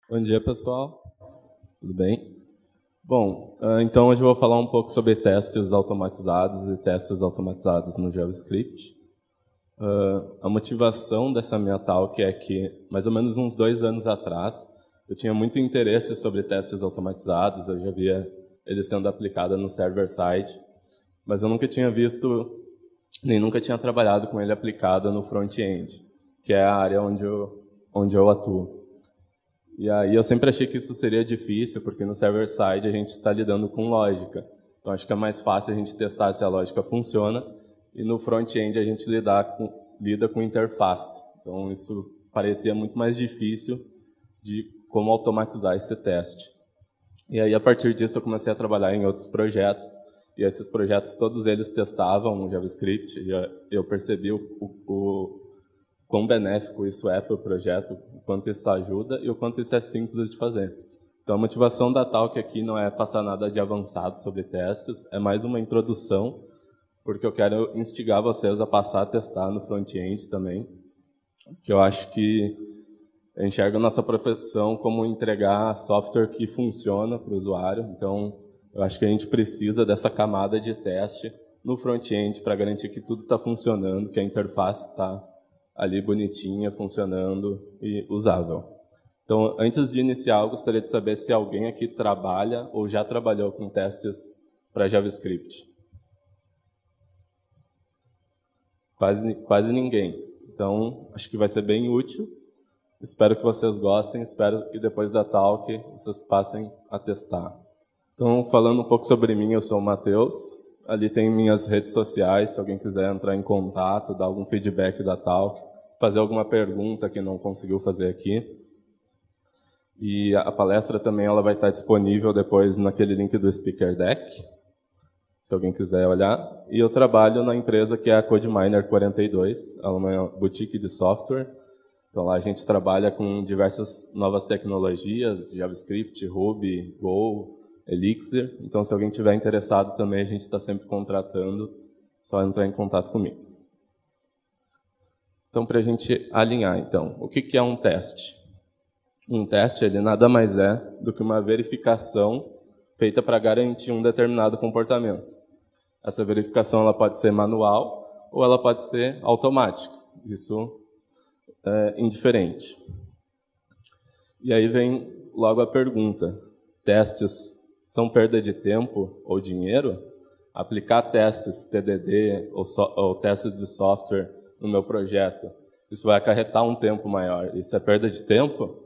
Bom dia, pessoal. Tudo bem? Bom, então hoje eu vou falar um pouco sobre testes automatizados e testes automatizados no JavaScript. A motivação dessa minha talk é que, mais ou menos uns 2 anos atrás, eu tinha muito interesse sobre testes automatizados, eu já via ele sendo aplicado no server-side, mas eu nunca tinha visto, nem nunca tinha trabalhado com ele aplicado no front-end, que é a área onde eu atuo. E aí eu sempre achei que isso seria difícil, porque no server-side a gente está lidando com lógica. Então acho que é mais fácil a gente testar se a lógica funciona, e no front-end a gente lida com interface. Então isso parecia muito mais difícil de como automatizar esse teste. E aí a partir disso eu comecei a trabalhar em outros projetos, e esses projetos todos eles testavam o JavaScript, e eu percebi o quão benéfico isso é para o projeto, o quanto isso ajuda e o quanto isso é simples de fazer. Então, a motivação da talk aqui não é passar nada de avançado sobre testes, é mais uma introdução, porque eu quero instigar vocês a passar a testar no front-end também, que eu acho que eu enxergo a nossa profissão como entregar software que funciona para o usuário. Então, eu acho que a gente precisa dessa camada de teste no front-end para garantir que tudo está funcionando, que a interface está ali bonitinha, funcionando e usável. Então, antes de iniciar, eu gostaria de saber se alguém aqui trabalha ou já trabalhou com testes para JavaScript. Quase ninguém. Então, acho que vai ser bem útil. Espero que vocês gostem, espero que depois da talk vocês passem a testar. Então, falando um pouco sobre mim, eu sou o Matheus. Ali tem minhas redes sociais, se alguém quiser entrar em contato, dar algum feedback da talk, fazer alguma pergunta que não conseguiu fazer aqui. E a palestra também ela vai estar disponível depois naquele link do Speaker Deck, se alguém quiser olhar. E eu trabalho na empresa que é a CodeMiner 42, ela é uma boutique de software. Então lá a gente trabalha com diversas novas tecnologias, JavaScript, Ruby, Go, Elixir. Então se alguém tiver interessado também, a gente está sempre contratando, só entrar em contato comigo. Então para a gente alinhar, então, o que é um teste? Um teste ele nada mais é do que uma verificação feita para garantir um determinado comportamento. Essa verificação ela pode ser manual ou ela pode ser automática. Isso é indiferente. E aí vem logo a pergunta: testes são perda de tempo ou dinheiro? Aplicar testes TDD ou testes de software no meu projeto, isso vai acarretar um tempo maior. Isso é perda de tempo?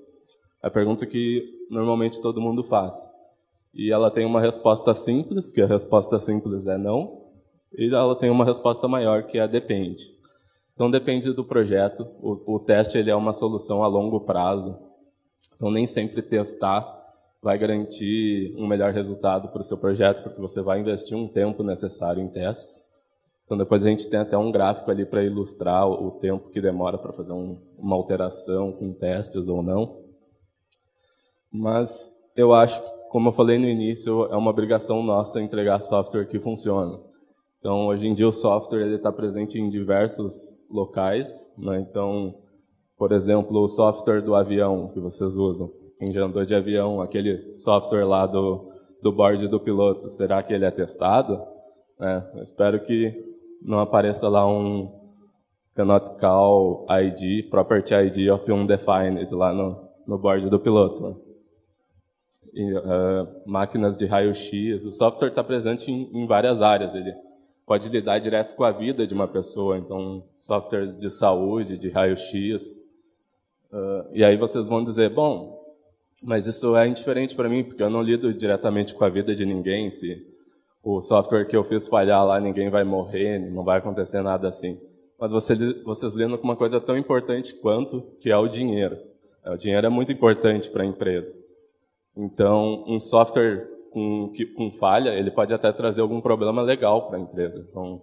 É a pergunta que normalmente todo mundo faz. E ela tem uma resposta simples, que a resposta simples é não, e ela tem uma resposta maior, que é depende. Então depende do projeto. O teste ele é uma solução a longo prazo. Então nem sempre testar vai garantir um melhor resultado para o seu projeto, porque você vai investir um tempo necessário em testes. Então depois a gente tem até um gráfico ali para ilustrar o tempo que demora para fazer uma alteração com testes ou não. Mas eu acho, como eu falei no início, é uma obrigação nossa entregar software que funciona. Então, hoje em dia, o software está presente em diversos locais, né? Então, por exemplo, o software do avião que vocês usam. Quem já andou de avião, aquele software lá do board do piloto, será que ele é testado? Eu espero que não apareça lá um cannot call ID, property ID of undefined lá no board do piloto. Né? Máquinas de raio-x, o software está presente em várias áreas. Ele pode lidar direto com a vida de uma pessoa, então softwares de saúde, de raio-x. E aí vocês vão dizer, bom, mas isso é indiferente para mim, porque eu não lido diretamente com a vida de ninguém. Se o software que eu fiz falhar lá, ninguém vai morrer, não vai acontecer nada assim. Mas vocês lidam com uma coisa tão importante quanto, que é o dinheiro. O dinheiro é muito importante para a empresa. Então, um software com falha, ele pode até trazer algum problema legal para a empresa. Então,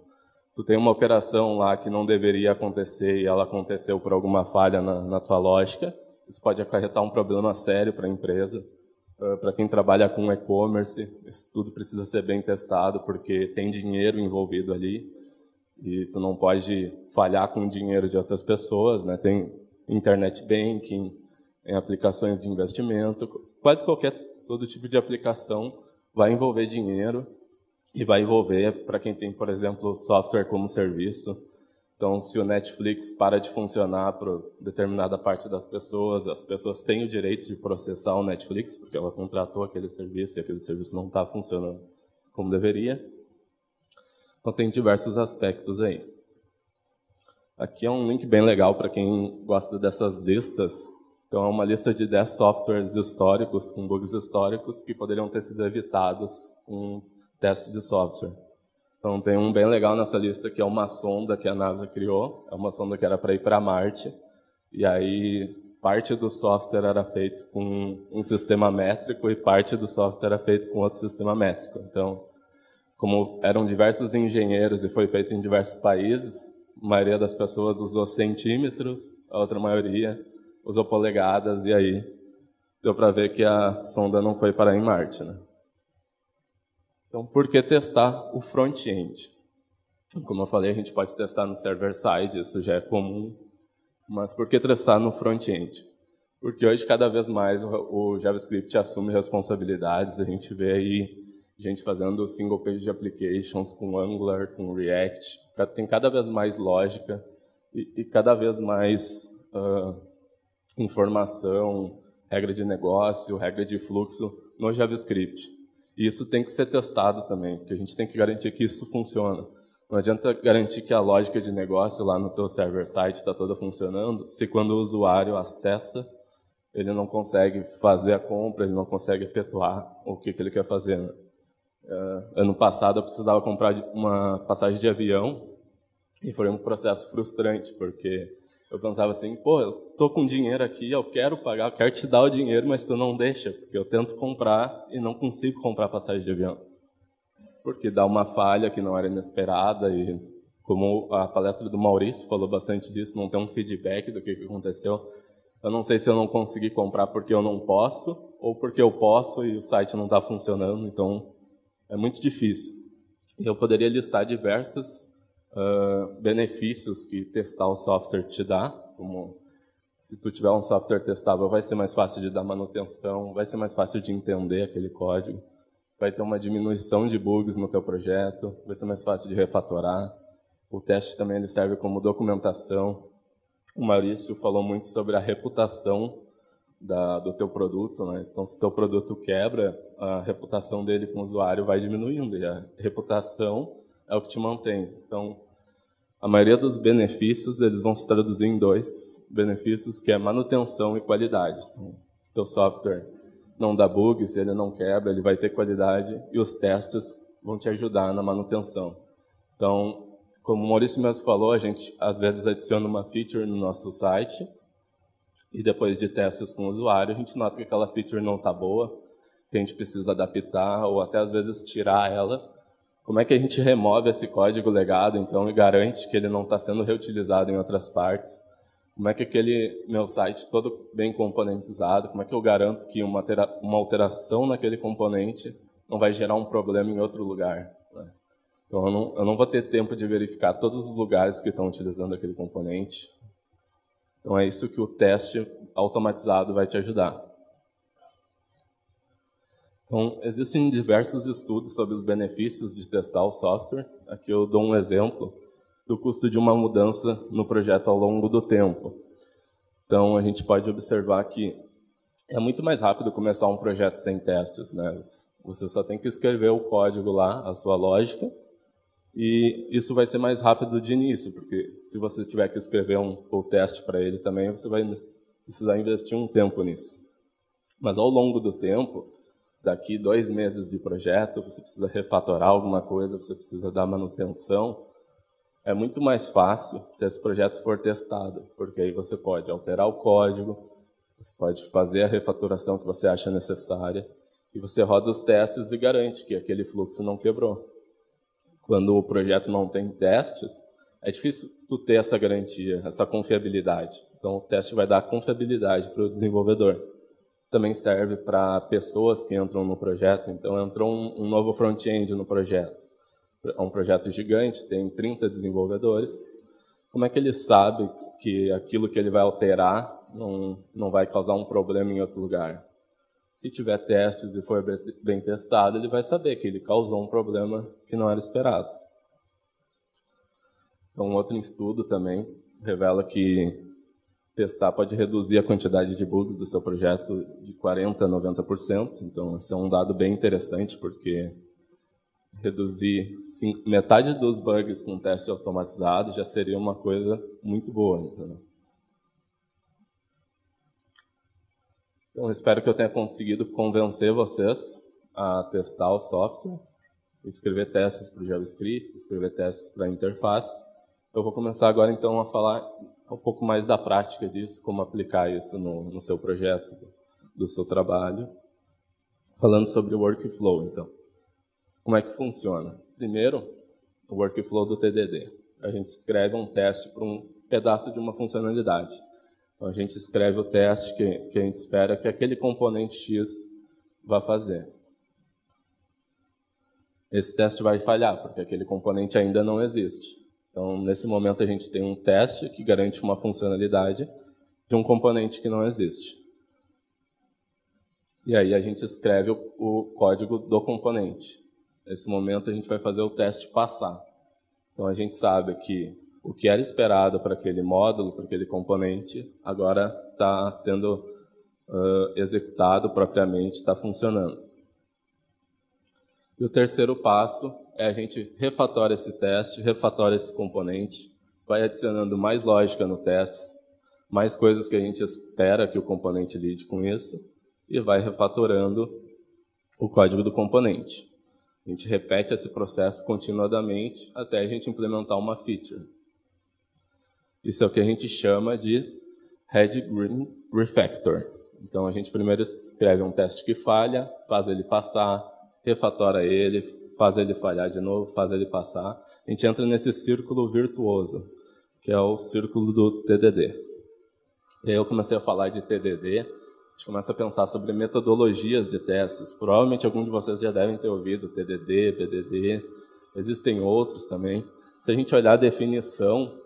tu tem uma operação lá que não deveria acontecer e ela aconteceu por alguma falha na tua lógica, isso pode acarretar um problema sério para a empresa. Para quem trabalha com e-commerce, isso tudo precisa ser bem testado, porque tem dinheiro envolvido ali e tu não pode falhar com o dinheiro de outras pessoas, né? Tem internet banking, em aplicações de investimento. Quase todo tipo de aplicação vai envolver dinheiro e vai envolver para quem tem, por exemplo, software como serviço. Então, se o Netflix para de funcionar para determinada parte das pessoas, as pessoas têm o direito de processar o Netflix, porque ela contratou aquele serviço e aquele serviço não está funcionando como deveria. Então, tem diversos aspectos aí. Aqui é um link bem legal para quem gosta dessas listas. Então, é uma lista de 10 softwares históricos, com bugs históricos, que poderiam ter sido evitados com teste de software. Então, tem um bem legal nessa lista, que é uma sonda que a NASA criou. É uma sonda que era para ir para Marte. E aí, parte do software era feito com um sistema métrico e parte do software era feito com outro sistema métrico. Então, como eram diversos engenheiros e foi feito em diversos países, a maioria das pessoas usou centímetros, a outra maioria usou polegadas, e aí deu para ver que a sonda não foi parar em Marte, né? Então, por que testar o front-end? Como eu falei, a gente pode testar no server-side, isso já é comum, mas por que testar no front-end? Porque hoje, cada vez mais, o JavaScript assume responsabilidades, a gente vê aí gente fazendo single-page applications com Angular, com React, tem cada vez mais lógica e cada vez mais informação, regra de negócio, regra de fluxo no JavaScript. E isso tem que ser testado também, porque a gente tem que garantir que isso funciona. Não adianta garantir que a lógica de negócio lá no teu server-side está toda funcionando, se quando o usuário acessa, ele não consegue fazer a compra, ele não consegue efetuar o que ele quer fazer, né? Ano passado eu precisava comprar uma passagem de avião e foi um processo frustrante, porque eu pensava assim, pô, eu tô com dinheiro aqui, eu quero pagar, eu quero te dar o dinheiro, mas tu não deixa, porque eu tento comprar e não consigo comprar passagem de avião. Porque dá uma falha que não era inesperada e, como a palestra do Maurício falou bastante disso, não tem um feedback do que aconteceu. Eu não sei se eu não consegui comprar porque eu não posso ou porque eu posso e o site não está funcionando, então é muito difícil. Eu poderia listar diversos benefícios que testar o software te dá, como se tu tiver um software testável, vai ser mais fácil de dar manutenção, vai ser mais fácil de entender aquele código, vai ter uma diminuição de bugs no teu projeto, vai ser mais fácil de refatorar. O teste também ele serve como documentação. O Maurício falou muito sobre a reputação do teu produto, né? Então, se teu produto quebra, a reputação dele com o usuário vai diminuindo, e a reputação é o que te mantém. Então, a maioria dos benefícios, eles vão se traduzir em 2 benefícios, que é manutenção e qualidade. Então, se teu software não dá bug, se ele não quebra, ele vai ter qualidade, e os testes vão te ajudar na manutenção. Então, como o Maurício mesmo falou, a gente às vezes adiciona uma feature no nosso site, e depois de testes com o usuário, a gente nota que aquela feature não está boa, que a gente precisa adaptar, ou até às vezes tirar ela. Como é que a gente remove esse código legado, então, e garante que ele não está sendo reutilizado em outras partes? Como é que aquele meu site todo bem componentizado, como é que eu garanto que uma alteração naquele componente não vai gerar um problema em outro lugar, né? Então, eu não vou ter tempo de verificar todos os lugares que estão utilizando aquele componente. Então, é isso que o teste automatizado vai te ajudar. Então, existem diversos estudos sobre os benefícios de testar o software. Aqui eu dou um exemplo do custo de uma mudança no projeto ao longo do tempo. Então, a gente pode observar que é muito mais rápido começar um projeto sem testes, né? Você só tem que escrever o código lá, a sua lógica, e isso vai ser mais rápido de início, porque se você tiver que escrever o teste para ele também, você vai precisar investir um tempo nisso. Mas ao longo do tempo, daqui 2 meses de projeto, você precisa refatorar alguma coisa, você precisa dar manutenção, é muito mais fácil se esse projeto for testado, porque aí você pode alterar o código, você pode fazer a refatoração que você acha necessária, e você roda os testes e garante que aquele fluxo não quebrou. Quando o projeto não tem testes, é difícil tu ter essa garantia, essa confiabilidade. Então, o teste vai dar confiabilidade para o desenvolvedor. Também serve para pessoas que entram no projeto. Então, entrou um novo front-end no projeto. É um projeto gigante, tem 30 desenvolvedores. Como é que ele sabe que aquilo que ele vai alterar não vai causar um problema em outro lugar. Se tiver testes e for bem testado, ele vai saber que ele causou um problema que não era esperado. Então, outro estudo também revela que testar pode reduzir a quantidade de bugs do seu projeto de 40% a 90%. Então, esse é um dado bem interessante, porque reduzir metade dos bugs com teste automatizado já seria uma coisa muito boa. Então, espero que eu tenha conseguido convencer vocês a testar o software, escrever testes para o JavaScript, escrever testes para a interface. Eu vou começar agora, então, a falar um pouco mais da prática disso, como aplicar isso no seu projeto, do seu trabalho. Falando sobre o workflow, então. Como é que funciona? Primeiro, o workflow do TDD. A gente escreve um teste para um pedaço de uma funcionalidade. Então, a gente escreve o teste que a gente espera que aquele componente X vá fazer. Esse teste vai falhar, porque aquele componente ainda não existe. Então, nesse momento, a gente tem um teste que garante uma funcionalidade de um componente que não existe. E aí a gente escreve o código do componente. Nesse momento, a gente vai fazer o teste passar. Então, a gente sabe que o que era esperado para aquele módulo, para aquele componente, agora está sendo executado propriamente, está funcionando. E o terceiro passo é a gente refatora esse teste, refatora esse componente, vai adicionando mais lógica no teste, mais coisas que a gente espera que o componente lide com isso, e vai refatorando o código do componente. A gente repete esse processo continuadamente até a gente implementar uma feature. Isso é o que a gente chama de Red Green Refactor. Então, a gente primeiro escreve um teste que falha, faz ele passar, refatora ele, faz ele falhar de novo, faz ele passar. A gente entra nesse círculo virtuoso, que é o círculo do TDD. E aí eu comecei a falar de TDD, a gente começa a pensar sobre metodologias de testes. Provavelmente algum de vocês já devem ter ouvido TDD, BDD, existem outros também. Se a gente olhar a definição,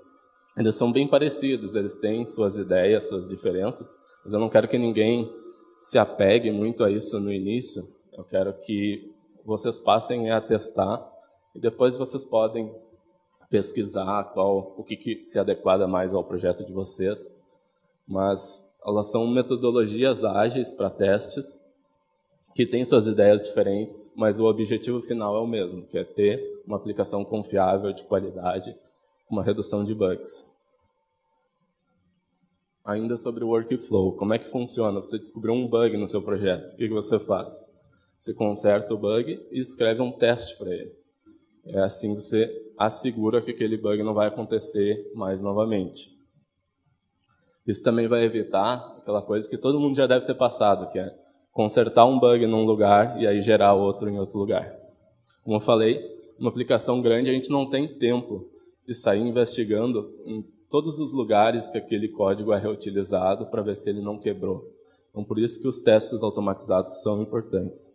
eles são bem parecidos, eles têm suas ideias, suas diferenças, mas eu não quero que ninguém se apegue muito a isso no início. Eu quero que vocês passem a testar e depois vocês podem pesquisar o que se adequa mais ao projeto de vocês. Mas elas são metodologias ágeis para testes que têm suas ideias diferentes, mas o objetivo final é o mesmo, que é ter uma aplicação confiável, de qualidade, uma redução de bugs. Ainda sobre o workflow, como é que funciona? Você descobriu um bug no seu projeto, o que você faz? Você conserta o bug e escreve um teste para ele. É assim você assegura que aquele bug não vai acontecer mais novamente. Isso também vai evitar aquela coisa que todo mundo já deve ter passado, que é consertar um bug num lugar e aí gerar outro em outro lugar. Como eu falei, uma aplicação grande a gente não tem tempo de sair investigando em todos os lugares que aquele código é reutilizado para ver se ele não quebrou. Então, por isso que os testes automatizados são importantes.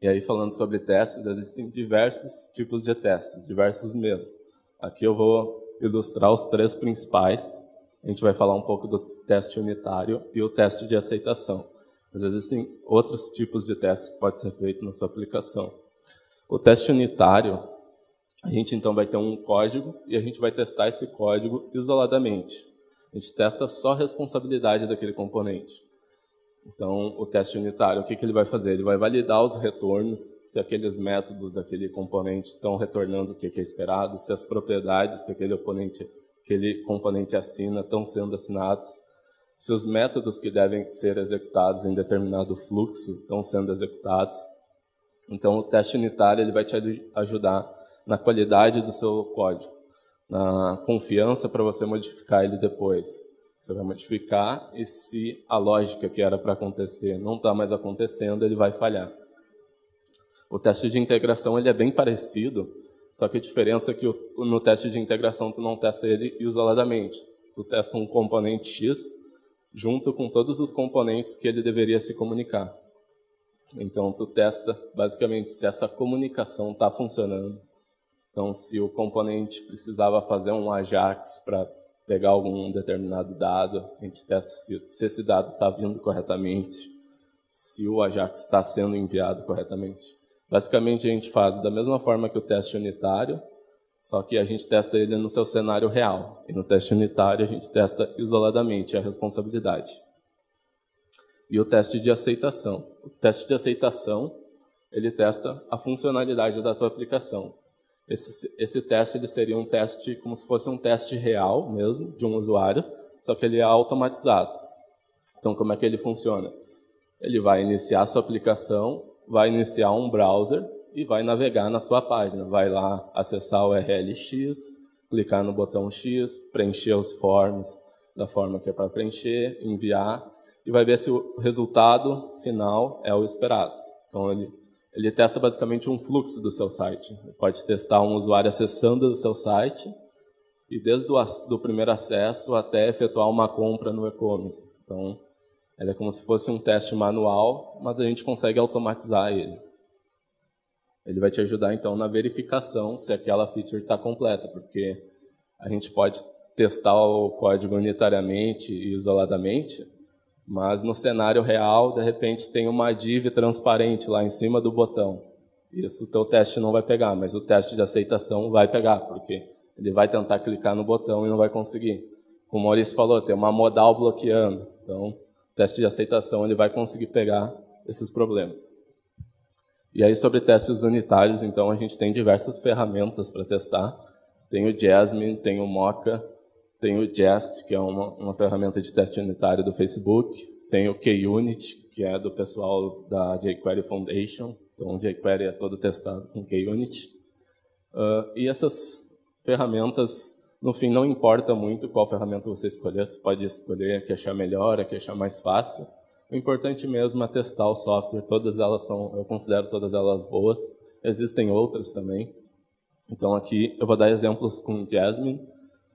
E aí, falando sobre testes, existem diversos tipos de testes, diversos mesmos. Aqui eu vou ilustrar os três principais. A gente vai falar um pouco do teste unitário e o teste de aceitação. Mas existem outros tipos de testes que podem ser feitos na sua aplicação. O teste unitário, a gente então vai ter um código e a gente vai testar esse código isoladamente. A gente testa só a responsabilidade daquele componente. Então, o teste unitário, o que ele vai fazer? Ele vai validar os retornos, se aqueles métodos daquele componente estão retornando o que é esperado, se as propriedades que aquele componente assina estão sendo assinados, se os métodos que devem ser executados em determinado fluxo estão sendo executados. Então, o teste unitário ele vai te ajudar na qualidade do seu código, na confiança para você modificar ele depois. Você vai modificar e se a lógica que era para acontecer não está mais acontecendo, ele vai falhar. O teste de integração ele é bem parecido, só que a diferença é que no teste de integração tu não testa ele isoladamente. Tu testa um componente X junto com todos os componentes que ele deveria se comunicar. Então tu testa basicamente se essa comunicação está funcionando. Então se o componente precisava fazer um AJAX para pegar algum determinado dado, a gente testa se esse dado está vindo corretamente, se o AJAX está sendo enviado corretamente. Basicamente, a gente faz da mesma forma que o teste unitário, só que a gente testa ele no seu cenário real. E no teste unitário, a gente testa isoladamente a responsabilidade. E o teste de aceitação. O teste de aceitação, ele testa a funcionalidade da tua aplicação. Esse teste ele seria um teste como se fosse um teste real mesmo, de um usuário, só que ele é automatizado. Então, como é que ele funciona? Ele vai iniciar a sua aplicação, vai iniciar um browser e vai navegar na sua página. Vai lá acessar o URL X, clicar no botão X, preencher os forms da forma que é para preencher, enviar, e vai ver se o resultado final é o esperado. Então, ele testa basicamente um fluxo do seu site. Ele pode testar um usuário acessando o seu site, e desde o primeiro acesso até efetuar uma compra no e-commerce. Então, ele é como se fosse um teste manual, mas a gente consegue automatizar ele. Ele vai te ajudar, então, na verificação se aquela feature está completa, porque a gente pode testar o código unitariamente e isoladamente, mas no cenário real, de repente, tem uma div transparente lá em cima do botão. Isso o teu teste não vai pegar, mas o teste de aceitação vai pegar, porque ele vai tentar clicar no botão e não vai conseguir. Como o Maurício falou, tem uma modal bloqueando. Então, o teste de aceitação ele vai conseguir pegar esses problemas. E aí, sobre testes unitários, então, a gente tem diversas ferramentas para testar. Tem o Jasmine, tem o Mocha, tem o Jest, que é uma ferramenta de teste unitário do Facebook. Tem o KUnit, que é do pessoal da jQuery Foundation. Então, o jQuery é todo testado com KUnit. E essas ferramentas, no fim, não importa muito qual ferramenta você escolher. Você pode escolher a que achar melhor, a que achar mais fácil. O importante mesmo é testar o software. Todas elas eu considero todas elas boas. Existem outras também. Então, aqui eu vou dar exemplos com o Jasmine,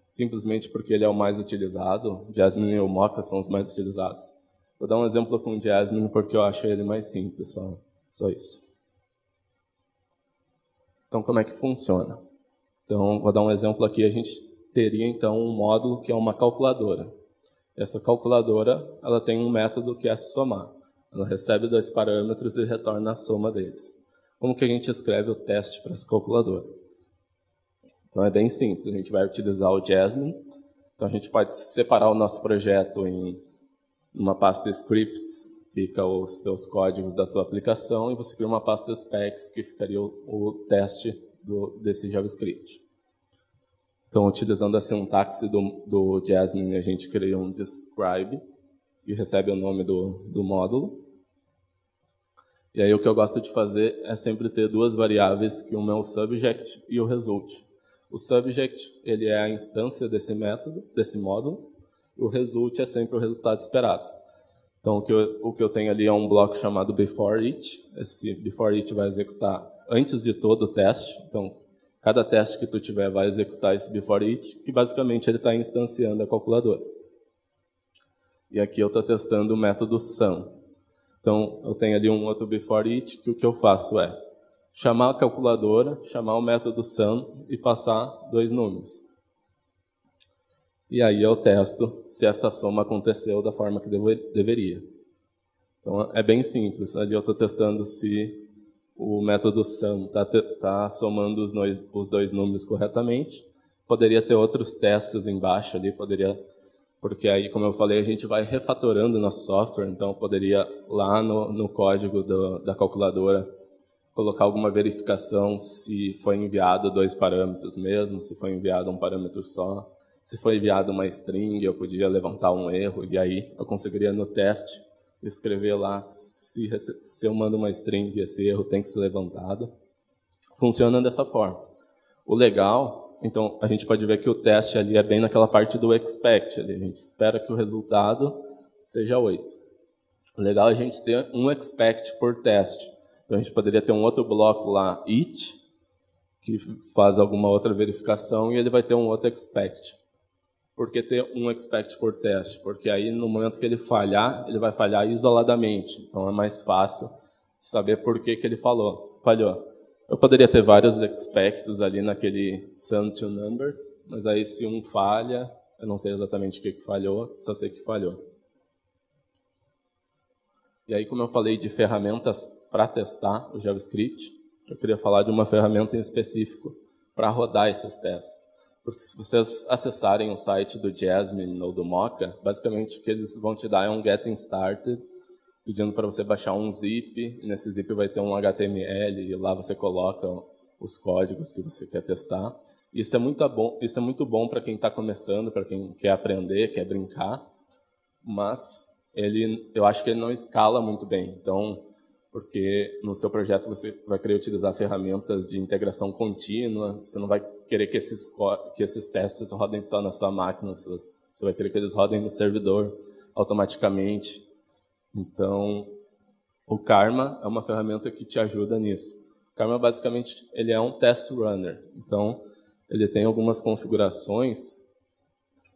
simplesmente porque ele é o mais utilizado. Jasmine e o Mocha são os mais utilizados. Vou dar um exemplo com o Jasmine porque eu acho ele mais simples, só isso. Então, como é que funciona? Então, vou dar um exemplo aqui. A gente teria, então, um módulo que é uma calculadora. Essa calculadora ela tem um método que é somar. Ela recebe 2 parâmetros e retorna a soma deles. Como que a gente escreve o teste para essa calculadora? Então, é bem simples. A gente vai utilizar o Jasmine. Então, a gente pode separar o nosso projeto em uma pasta scripts, fica os teus códigos da tua aplicação, e você cria uma pasta specs, que ficaria o teste desse JavaScript. Então, utilizando a sintaxe do Jasmine, a gente cria um describe, que recebe o nome do módulo. E aí o que eu gosto de fazer é sempre ter 2 variáveis, que uma é o subject e o result. O subject ele é a instância desse método, desse módulo, e o result é sempre o resultado esperado. Então, o que eu tenho ali é um bloco chamado before each. Esse before each vai executar antes de todo o teste. Então, cada teste que tu tiver vai executar esse before each, que basicamente ele está instanciando a calculadora. E aqui eu estou testando o método sum. Então, eu tenho ali um outro before each, que o que eu faço é chamar a calculadora, chamar o método sum e passar 2 números. E aí eu testo se essa soma aconteceu da forma que deveria. Então, é bem simples. Ali eu estou testando se o método sum está somando os 2 números corretamente. Poderia ter outros testes embaixo ali, porque aí, como eu falei, a gente vai refatorando o nosso software, então poderia lá no código da calculadora colocar alguma verificação se foi enviado 2 parâmetros mesmo, se foi enviado um parâmetro só, se foi enviado uma string, eu podia levantar um erro, e aí eu conseguiria no teste escrever lá se eu mando uma string, esse erro tem que ser levantado. Funciona dessa forma. O legal, então, a gente pode ver que o teste ali é bem naquela parte do expect. Ali. A gente espera que o resultado seja 8. O legal é a gente ter um expect por teste. Então, a gente poderia ter um outro bloco lá, each, que faz alguma outra verificação, e ele vai ter um outro expect. Por que ter um expect por teste? Porque aí, no momento que ele falhar, ele vai falhar isoladamente. Então, é mais fácil de saber por que ele falhou. Eu poderia ter vários expects ali naquele sum to numbers, mas aí se um falha, Eu não sei exatamente o que falhou, só sei que falhou. E aí, como eu falei de ferramentas para testar o JavaScript, eu queria falar de uma ferramenta em específico para rodar esses testes. Porque se vocês acessarem o site do Jasmine ou do Mocha, basicamente o que eles vão te dar é um Getting Started, pedindo para você baixar um zip, e nesse zip vai ter um HTML, e lá você coloca os códigos que você quer testar. Isso é muito bom para quem está começando, para quem quer aprender, quer brincar, mas eu acho que ele não escala muito bem. Então, porque no seu projeto você vai querer utilizar ferramentas de integração contínua, você não vai querer que esses testes rodem só na sua máquina, você vai querer que eles rodem no servidor automaticamente. Então, o Karma é uma ferramenta que te ajuda nisso. O Karma, basicamente, ele é um test runner. Então, ele tem algumas configurações.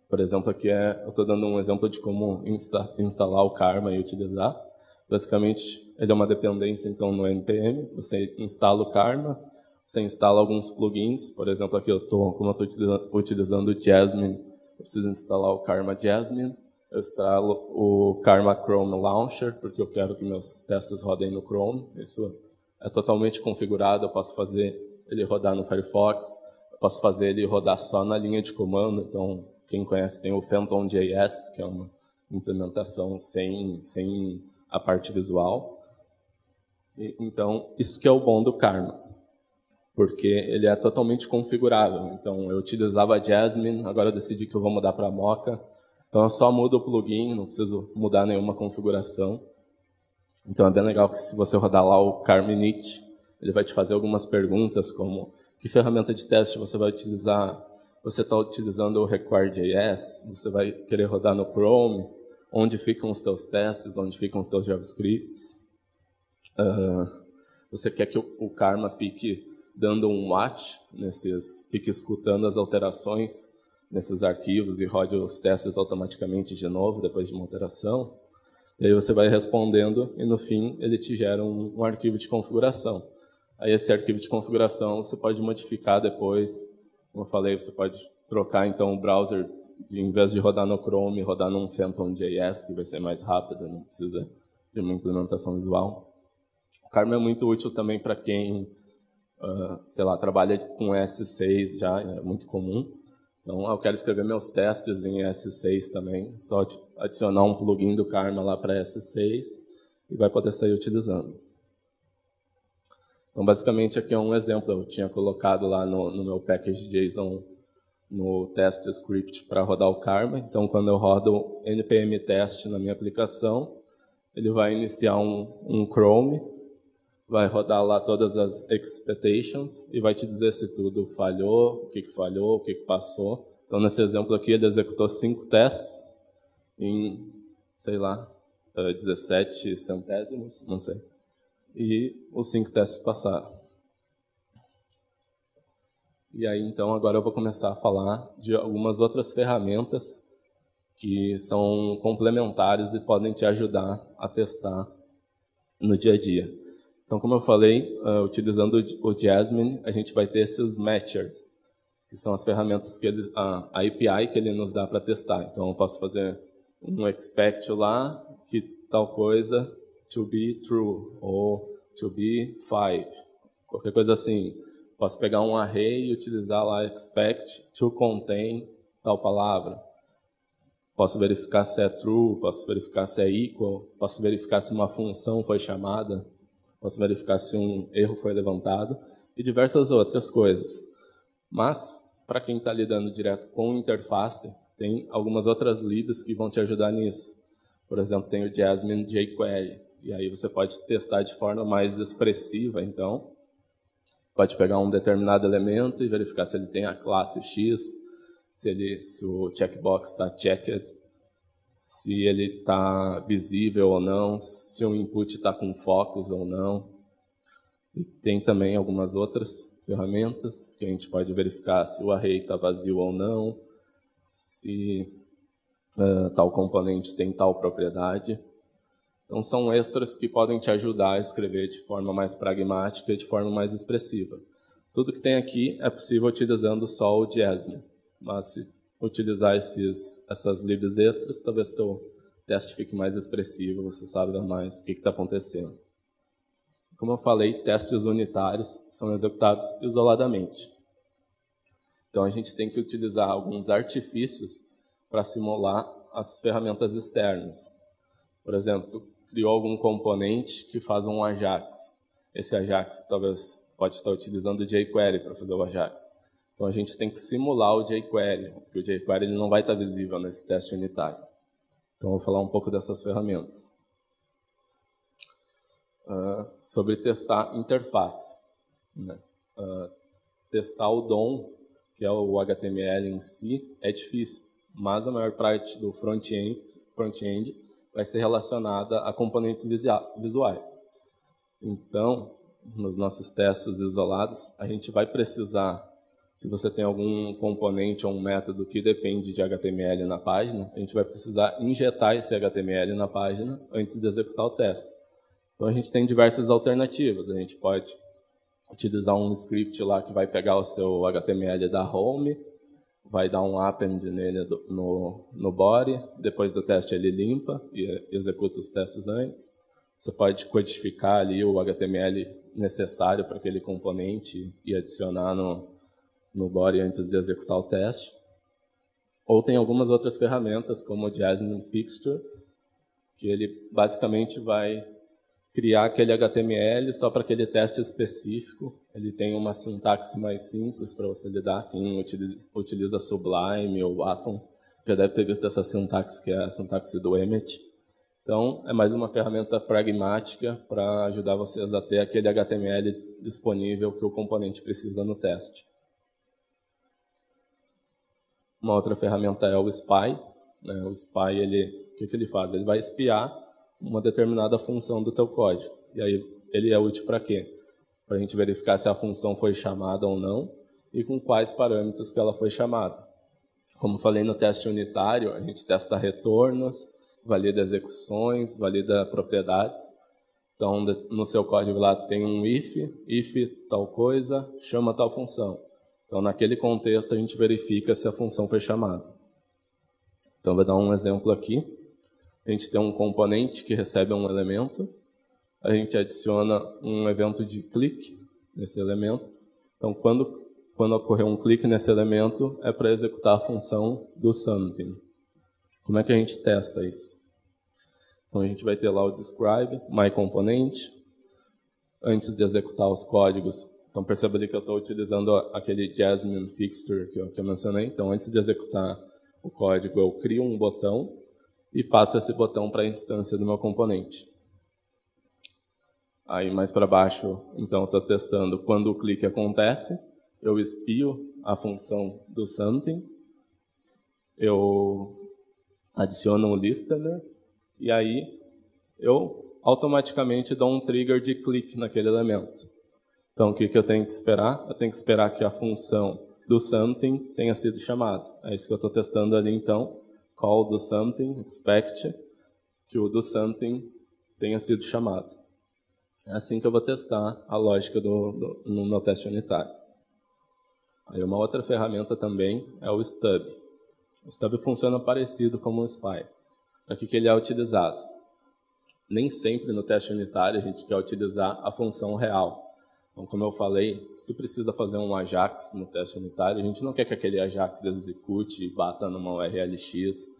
Por exemplo, aqui eu estou dando um exemplo de como instalar o Karma e utilizar. Basicamente, ele é uma dependência, então, no NPM. Você instala o Karma, você instala alguns plugins. Por exemplo, aqui como eu estou utilizando o Jasmine, eu preciso instalar o Karma Jasmine. Eu instalo o Karma Chrome Launcher, porque eu quero que meus testes rodem no Chrome. Isso é totalmente configurado, eu posso fazer ele rodar no Firefox, eu posso fazer ele rodar só na linha de comando. Então, quem conhece tem o Phantom.js, que é uma implementação sem a parte visual. Então, isso que é o bom do Karma, porque ele é totalmente configurável. Então, eu utilizava Jasmine, agora eu decidi que eu vou mudar para Mocha. Então, eu só mudo o plugin, não preciso mudar nenhuma configuração. Então, é bem legal que se você rodar lá o Karma init, ele vai te fazer algumas perguntas, como que ferramenta de teste você vai utilizar? Você está utilizando o Require.js? Você vai querer rodar no Chrome? Onde ficam os teus testes? Onde ficam os teus JavaScripts? Você quer que o Karma fique dando um watch, fique escutando as alterações nesses arquivos e rode os testes automaticamente de novo, depois de uma alteração? E aí você vai respondendo e, no fim, ele te gera um arquivo de configuração. Aí esse arquivo de configuração você pode modificar depois. Como eu falei, você pode trocar, então, o browser, em vez de rodar no Chrome, rodar num Phantom.js, que vai ser mais rápido, não precisa de uma implementação visual. O Karma é muito útil também para quem, sei lá, trabalha com S6 já, é muito comum. Então, eu quero escrever meus testes em S6 também, só adicionar um plugin do Karma lá para S6 e vai poder sair utilizando. Então, basicamente, aqui é um exemplo. Eu tinha colocado lá no meu package JSON no test script para rodar o Karma. Então, quando eu rodo npm test na minha aplicação, ele vai iniciar um Chrome, vai rodar lá todas as expectations e vai te dizer se tudo falhou, o que passou. Então, nesse exemplo aqui, ele executou 5 testes em, sei lá, 17 centésimos, não sei. E os 5 testes passaram. E aí, então, agora eu vou começar a falar de algumas outras ferramentas que são complementares e podem te ajudar a testar no dia a dia. Então, como eu falei, utilizando o Jasmine, a gente vai ter esses matchers, que são as ferramentas a API que ele nos dá para testar. Então, eu posso fazer um expect lá, que tal coisa to be true, ou to be 5, qualquer coisa assim. Posso pegar um array e utilizar lá expect to contain tal palavra. Posso verificar se é true, posso verificar se é equal, posso verificar se uma função foi chamada, posso verificar se um erro foi levantado e diversas outras coisas. Mas, para quem está lidando direto com interface, tem algumas outras libs que vão te ajudar nisso. Por exemplo, tem o Jasmine jQuery, e aí você pode testar de forma mais expressiva, então. Pode pegar um determinado elemento e verificar se ele tem a classe X, se o checkbox está checked, se ele está visível ou não, se o input está com focus ou não. E tem também algumas outras ferramentas que a gente pode verificar se o array está vazio ou não, se tal componente tem tal propriedade. Então, são extras que podem te ajudar a escrever de forma mais pragmática e de forma mais expressiva. Tudo que tem aqui é possível utilizando só o Jasmine. Mas, se utilizar essas libs extras, talvez teu teste fique mais expressivo, você sabe mais o que está acontecendo. Como eu falei, testes unitários são executados isoladamente. Então, a gente tem que utilizar alguns artifícios para simular as ferramentas externas. Por exemplo, criou algum componente que faz um AJAX. Esse AJAX talvez pode estar utilizando o jQuery para fazer o AJAX. Então, a gente tem que simular o jQuery, porque o jQuery ele não vai estar visível nesse teste unitário. Então, eu vou falar um pouco dessas ferramentas. Sobre testar interface. Né? Testar o DOM, que é o HTML em si, é difícil, mas a maior parte do front-end vai ser relacionada a componentes visuais. Então, nos nossos testes isolados, a gente vai precisar, se você tem algum componente ou um método que depende de HTML na página, a gente vai precisar injetar esse HTML na página antes de executar o teste. Então, a gente tem diversas alternativas. A gente pode utilizar um script lá que vai pegar o seu HTML da home, vai dar um append nele no body, depois do teste ele limpa e executa os testes antes. Você pode codificar ali o HTML necessário para aquele componente e adicionar no body antes de executar o teste. Ou tem algumas outras ferramentas, como o Jasmine Fixture, que ele basicamente vai criar aquele HTML só para aquele teste específico. Ele tem uma sintaxe mais simples para você lidar. Quem utiliza Sublime ou Atom já deve ter visto essa sintaxe, que é a sintaxe do Emmet. Então, é mais uma ferramenta pragmática para ajudar vocês a ter aquele HTML disponível que o componente precisa no teste. Uma outra ferramenta é o Spy. O Spy, o que ele faz? Ele vai espiar uma determinada função do teu código. E aí, ele é útil para quê? Para a gente verificar se a função foi chamada ou não e com quais parâmetros que ela foi chamada. Como falei no teste unitário, a gente testa retornos, valida execuções, valida propriedades. Então, no seu código lá tem um if tal coisa, chama tal função. Então, naquele contexto, a gente verifica se a função foi chamada. Então, vou dar um exemplo aqui. A gente tem um componente que recebe um elemento, a gente adiciona um evento de clique nesse elemento. Então, quando ocorrer um clique nesse elemento, é para executar a função do something. Como é que a gente testa isso? Então, a gente vai ter lá o describe, myComponent. Antes de executar os códigos, então perceba ali que eu estou utilizando aquele Jasmine Fixture que eu mencionei. Então, antes de executar o código, eu crio um botão e passo esse botão para a instância do meu componente. Aí, mais para baixo, então, eu estou testando quando o clique acontece, eu espio a função do something, eu adiciono um listener, e aí eu automaticamente dou um trigger de clique naquele elemento. Então, o que eu tenho que esperar? Eu tenho que esperar que a função do something tenha sido chamada. É isso que eu estou testando ali, então. Call do something, expect que o do something tenha sido chamado. É assim que eu vou testar a lógica no meu teste unitário. Aí uma outra ferramenta também é o stub. O stub funciona parecido como o spy. Para que ele é utilizado? Nem sempre no teste unitário a gente quer utilizar a função real. Então, como eu falei, se precisa fazer um AJAX no teste unitário, a gente não quer que aquele AJAX execute e bata numa URLX.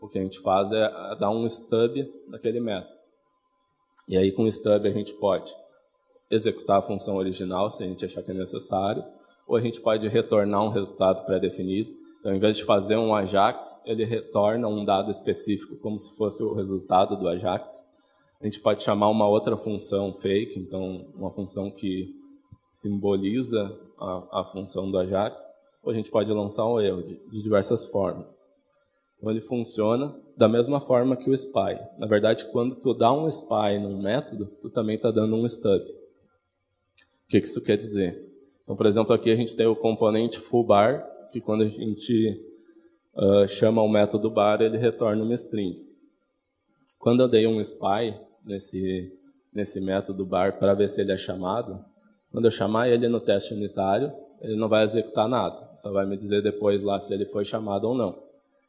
O que a gente faz é dar um stub naquele método. E aí, com o stub, a gente pode executar a função original, se a gente achar que é necessário, ou a gente pode retornar um resultado pré-definido. Então, ao invés de fazer um AJAX, ele retorna um dado específico, como se fosse o resultado do AJAX. A gente pode chamar uma outra função fake, então uma função que simboliza a função do AJAX, ou a gente pode lançar um erro de diversas formas. Então ele funciona da mesma forma que o spy. Na verdade, quando tu dá um spy num método, tu também está dando um stub. O que isso quer dizer? Então, por exemplo, aqui a gente tem o componente fullBar, que quando a gente chama o método bar, ele retorna uma string. Quando eu dei um spy nesse método bar para ver se ele é chamado, quando eu chamar ele no teste unitário, ele não vai executar nada. Só vai me dizer depois lá se ele foi chamado ou não.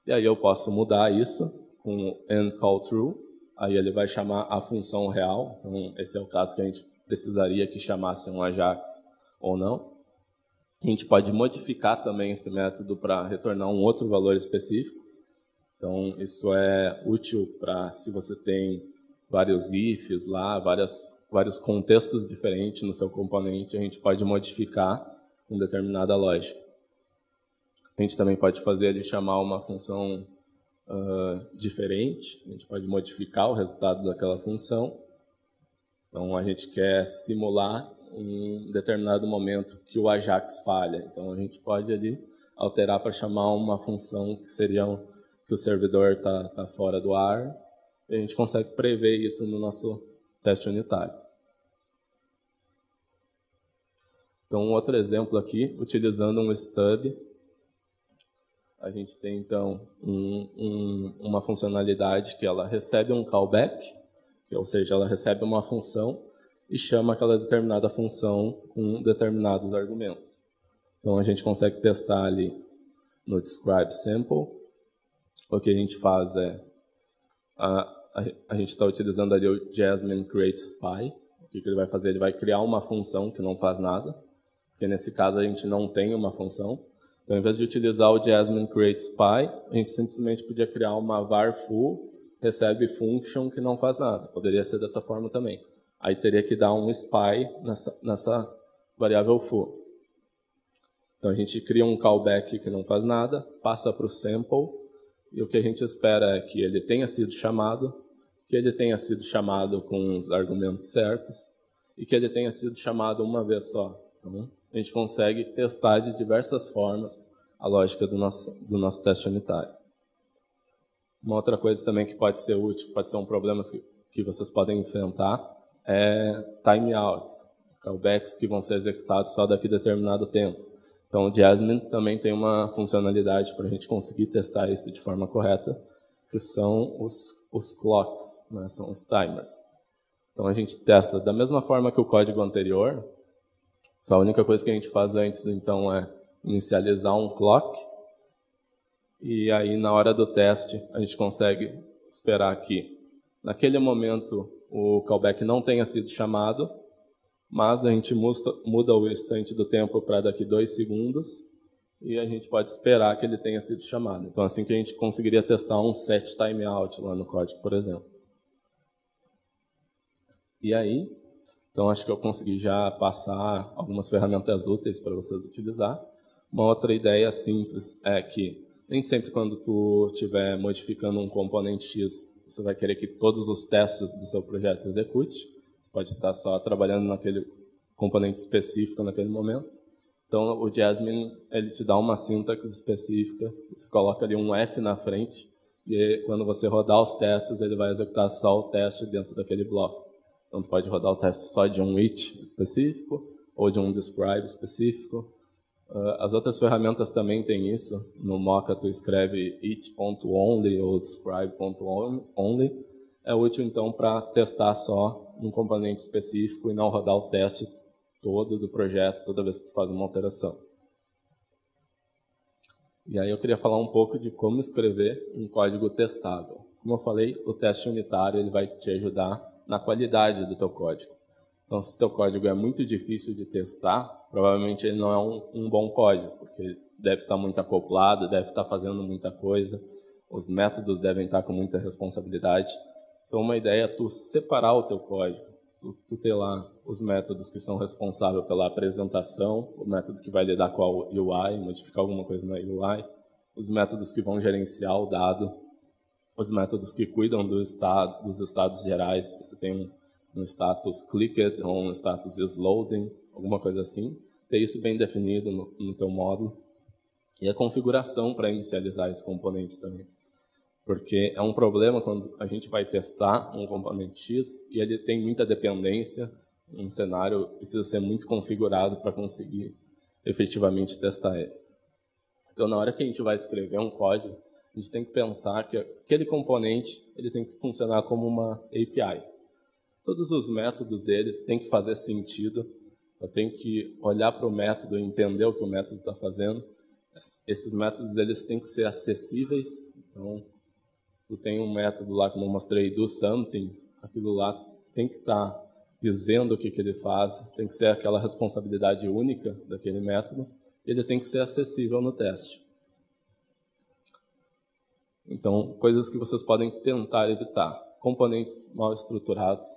E aí eu posso mudar isso com endCallTrue. Aí ele vai chamar a função real. Então, esse é o caso que a gente precisaria que chamasse um Ajax ou não. A gente pode modificar também esse método para retornar um outro valor específico. Então, isso é útil para se você tem vários ifs lá, vários contextos diferentes no seu componente, a gente pode modificar com determinada lógica. A gente também pode fazer ele chamar uma função diferente, a gente pode modificar o resultado daquela função. Então, a gente quer simular um determinado momento que o Ajax falha. Então, a gente pode ali alterar para chamar uma função que seria que o servidor está fora do ar, e a gente consegue prever isso no nosso teste unitário. Então, um outro exemplo aqui, utilizando um stub, a gente tem, então, uma funcionalidade que ela recebe um callback, ou seja, ela recebe uma função e chama aquela determinada função com determinados argumentos. Então, a gente consegue testar ali no describe sample. O que a gente faz é, a gente está utilizando ali o Jasmine create spy. O que ele vai fazer? Ele vai criar uma função que não faz nada, porque nesse caso a gente não tem uma função. Então, ao invés de utilizar o Jasmine create spy, a gente simplesmente podia criar uma var foo, recebe function que não faz nada. Poderia ser dessa forma também. Aí teria que dar um spy nessa variável foo. Então, a gente cria um callback que não faz nada, passa para o sample, e o que a gente espera é que ele tenha sido chamado, que ele tenha sido chamado com os argumentos certos, e que ele tenha sido chamado uma vez só. Então, a gente consegue testar de diversas formas a lógica do nosso teste unitário. Uma outra coisa também que pode ser útil, pode ser um problema que vocês podem enfrentar, é timeouts, callbacks que vão ser executados só daqui a determinado tempo. Então, o Jasmine também tem uma funcionalidade para a gente conseguir testar isso de forma correta, que são os clocks, né? São os timers. Então, a gente testa da mesma forma que o código anterior, só a única coisa que a gente faz antes, então, é inicializar um clock, e aí, na hora do teste, a gente consegue esperar que, naquele momento, o callback não tenha sido chamado, mas a gente muda o restante do tempo para daqui 2 segundos e a gente pode esperar que ele tenha sido chamado. Então, assim que a gente conseguiria testar um set timeout lá no código, por exemplo. E aí, então acho que eu consegui já passar algumas ferramentas úteis para vocês utilizar. Uma outra ideia simples é que nem sempre quando tu estiver modificando um componente X, você vai querer que todos os testes do seu projeto execute. Pode estar só trabalhando naquele componente específico naquele momento. Então, o Jasmine, ele te dá uma sintaxe específica, você coloca ali um F na frente, e quando você rodar os testes, ele vai executar só o teste dentro daquele bloco. Então, tu pode rodar o teste só de um it específico, ou de um describe específico. As outras ferramentas também têm isso. No Mocha, tu escreve it.only ou describe.only. É útil, então, para testar só um componente específico e não rodar o teste todo do projeto toda vez que tu faz uma alteração. E aí eu queria falar um pouco de como escrever um código testável. Como eu falei, o teste unitário ele vai te ajudar na qualidade do teu código. Então, se o teu código é muito difícil de testar, provavelmente ele não é um bom código, porque ele deve estar muito acoplado, deve estar fazendo muita coisa, os métodos devem estar com muita responsabilidade. Então, uma ideia é tu separar o teu código, tu ter lá os métodos que são responsáveis pela apresentação, o método que vai lidar com a UI, modificar alguma coisa na UI, os métodos que vão gerenciar o dado, os métodos que cuidam dos estados gerais. Você tem um status clicked ou um status is loading, alguma coisa assim. Ter isso bem definido no teu módulo. E a configuração para inicializar esse componente também. Porque é um problema quando a gente vai testar um componente X e ele tem muita dependência, um cenário precisa ser muito configurado para conseguir efetivamente testar ele. Então, na hora que a gente vai escrever um código, a gente tem que pensar que aquele componente ele tem que funcionar como uma API. Todos os métodos dele têm que fazer sentido. Eu tenho que olhar para o método e entender o que o método está fazendo. Esses métodos eles têm que ser acessíveis. Então, se tu tem um método lá, como eu mostrei, do something, aquilo lá tem que estar dizendo o que ele faz, tem que ser aquela responsabilidade única daquele método, e ele tem que ser acessível no teste. Então, coisas que vocês podem tentar evitar. Componentes mal estruturados.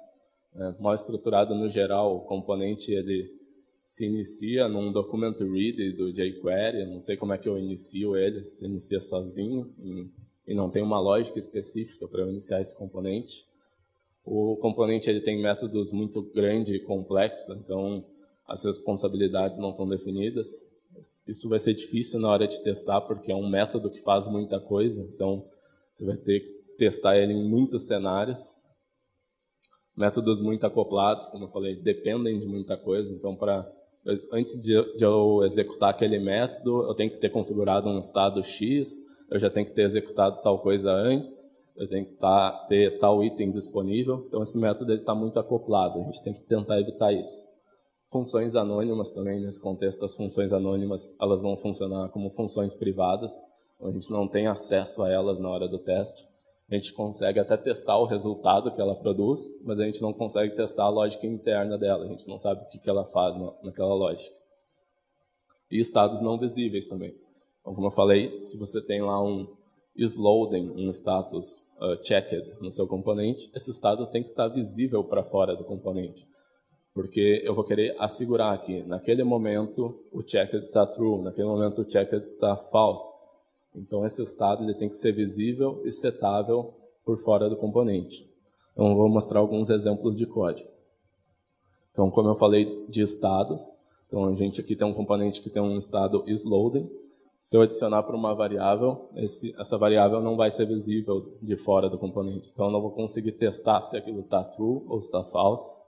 Mal estruturado no geral, o componente ele se inicia num document read do jQuery, eu não sei como é que eu inicio ele, se inicia sozinho e não tem uma lógica específica para eu iniciar esse componente. O componente ele tem métodos muito grandes e complexos, então as responsabilidades não estão definidas. Isso vai ser difícil na hora de testar, porque é um método que faz muita coisa, então você vai ter que testar ele em muitos cenários. Métodos muito acoplados, como eu falei, dependem de muita coisa. Então, antes de eu executar aquele método, eu tenho que ter configurado um estado X, eu já tenho que ter executado tal coisa antes, eu tenho que ter tal item disponível. Então, esse método está muito acoplado. A gente tem que tentar evitar isso. Funções anônimas também, nesse contexto, as funções anônimas elas vão funcionar como funções privadas. A gente não tem acesso a elas na hora do teste. A gente consegue até testar o resultado que ela produz, mas a gente não consegue testar a lógica interna dela. A gente não sabe o que ela faz naquela lógica. E estados não visíveis também. Então, como eu falei, se você tem lá um isLoading, um status checked no seu componente, esse estado tem que estar visível para fora do componente. Porque eu vou querer assegurar que, naquele momento, o checked está true, naquele momento o checked está false. Então, esse estado ele tem que ser visível e setável por fora do componente. Então, eu vou mostrar alguns exemplos de código. Então, como eu falei de estados, então a gente aqui tem um componente que tem um estado isLoading. Se eu adicionar para uma variável, essa variável não vai ser visível de fora do componente. Então, eu não vou conseguir testar se aquilo está true ou está false,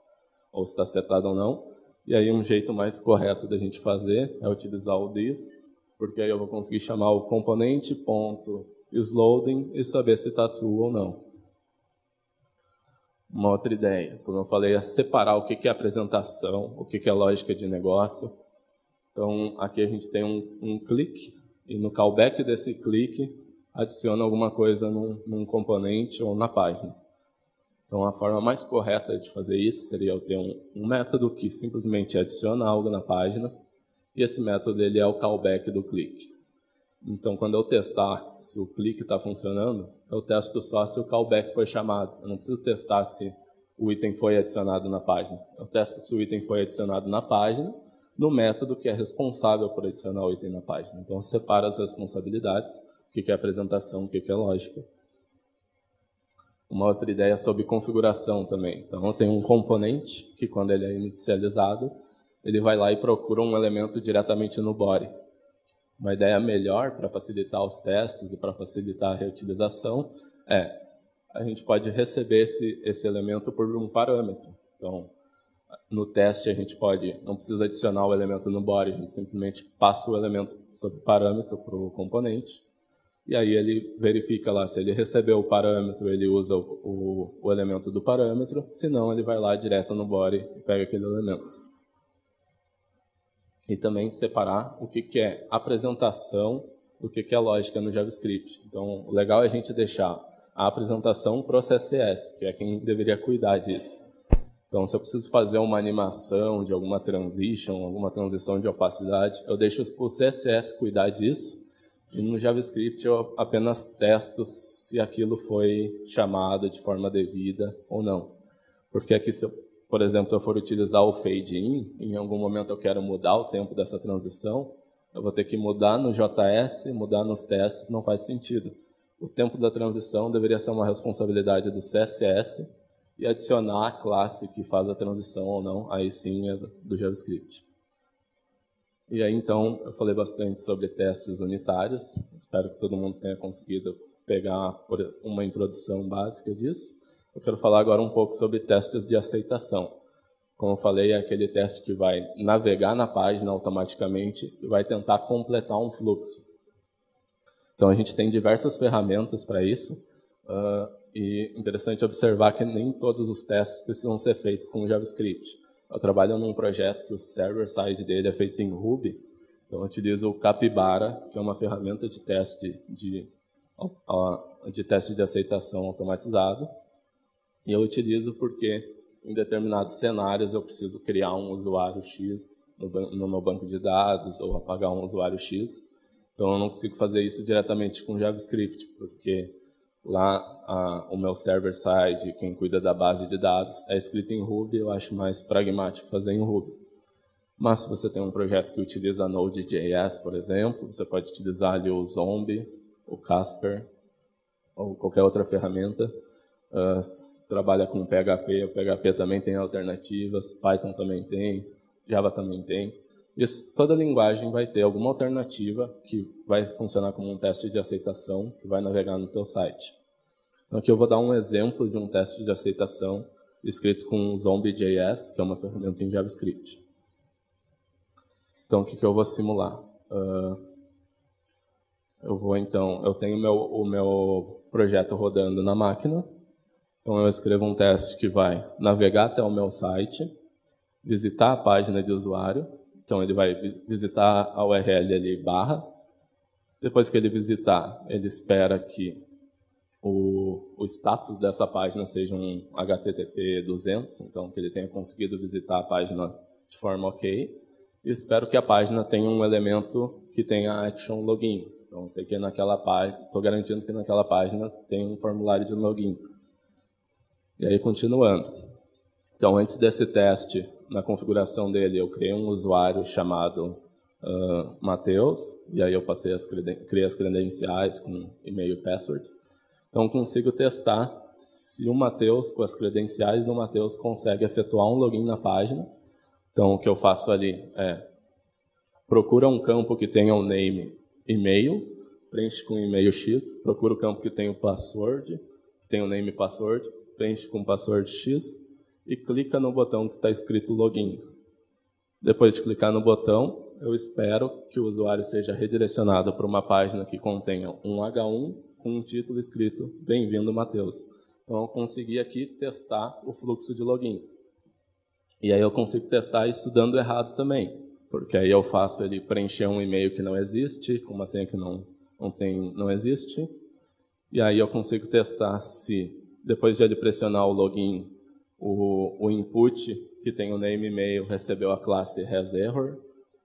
ou se está setado ou não. E aí, um jeito mais correto da gente fazer é utilizar o this, porque aí eu vou conseguir chamar o componente.isLoading e saber se está true ou não. Uma outra ideia, como eu falei, é separar o que é apresentação, o que é lógica de negócio. Então, aqui a gente tem um clique, e no callback desse clique, adiciona alguma coisa num componente ou na página. Então, a forma mais correta de fazer isso seria eu ter um método que simplesmente adiciona algo na página, e esse método ele é o callback do clique. Então, quando eu testar se o clique está funcionando, eu testo só se o callback foi chamado. Eu não preciso testar se o item foi adicionado na página. Eu testo se o item foi adicionado na página, no método que é responsável por adicionar o item na página. Então, separa as responsabilidades, o que é apresentação, o que é lógica. Uma outra ideia é sobre configuração também. Então, eu tenho um componente que, quando ele é inicializado, ele vai lá e procura um elemento diretamente no body. Uma ideia melhor para facilitar os testes e para facilitar a reutilização é a gente pode receber esse elemento por um parâmetro. Então, no teste a gente não precisa adicionar o elemento no body, a gente simplesmente passa o elemento sob parâmetro para o componente. E aí ele verifica lá se ele recebeu o parâmetro, ele usa o elemento do parâmetro, se não ele vai lá direto no body e pega aquele elemento. E também separar o que é apresentação do que é lógica no JavaScript. Então, o legal é a gente deixar a apresentação para o CSS, que é quem deveria cuidar disso. Então, se eu preciso fazer uma animação de alguma transition, alguma transição de opacidade, eu deixo o CSS cuidar disso, e no JavaScript eu apenas testo se aquilo foi chamado de forma devida ou não. Porque aqui, se eu, por exemplo, eu for utilizar o fade in, em algum momento eu quero mudar o tempo dessa transição, eu vou ter que mudar no JS, mudar nos testes, não faz sentido. O tempo da transição deveria ser uma responsabilidade do CSS e adicionar a classe que faz a transição ou não, aí sim é do JavaScript. E aí, então, eu falei bastante sobre testes unitários, espero que todo mundo tenha conseguido pegar uma introdução básica disso. Eu quero falar agora um pouco sobre testes de aceitação. Como eu falei, é aquele teste que vai navegar na página automaticamente e vai tentar completar um fluxo. Então, a gente tem diversas ferramentas para isso. E interessante observar que nem todos os testes precisam ser feitos com JavaScript. Eu trabalho num projeto que o server-side dele é feito em Ruby, então eu utilizo o Capybara, que é uma ferramenta de teste de aceitação automatizado, e eu utilizo porque em determinados cenários eu preciso criar um usuário X no meu banco de dados ou apagar um usuário X. Então, eu não consigo fazer isso diretamente com JavaScript, porque lá o meu server-side, quem cuida da base de dados, é escrito em Ruby, eu acho mais pragmático fazer em Ruby. Mas se você tem um projeto que utiliza Node.js, por exemplo, você pode utilizar ali o Zombie, o Casper, ou qualquer outra ferramenta. Trabalha com PHP, o PHP também tem alternativas, Python também tem, Java também tem. Toda linguagem vai ter alguma alternativa que vai funcionar como um teste de aceitação que vai navegar no teu site. Então, aqui eu vou dar um exemplo de um teste de aceitação escrito com Zombie.js, que é uma ferramenta em JavaScript. Então, o que eu vou simular? Eu tenho o meu projeto rodando na máquina. Então, eu escrevo um teste que vai navegar até o meu site, visitar a página de usuário. Então, ele vai visitar a URL ali, /. Depois que ele visitar, ele espera que o status dessa página seja um HTTP 200, então que ele tenha conseguido visitar a página de forma ok. E espero que a página tenha um elemento que tenha action login. Então, sei que naquela página, estou garantindo que naquela página tem um formulário de login. E aí, continuando. Então, antes desse teste, na configuração dele, eu criei um usuário chamado Matheus, e aí eu criei as credenciais com e-mail e password. Então, eu consigo testar se o Matheus, com as credenciais do Matheus, consegue efetuar um login na página. Então, o que eu faço ali é procura um campo que tenha o name e-mail, preenche com e-mail X, procura o campo que tenha o password, que tenha o name e password, preenche com password X e clica no botão que está escrito login. Depois de clicar no botão, eu espero que o usuário seja redirecionado para uma página que contenha um H1 com um título escrito Bem-vindo, Matheus. Então, eu consegui aqui testar o fluxo de login. E aí eu consigo testar isso dando errado também, porque aí eu faço ele preencher um e-mail que não existe, com uma senha que não existe, e aí eu consigo testar se, depois de ele pressionar o login, o input, que tem o name e e-mail, recebeu a classe hasError,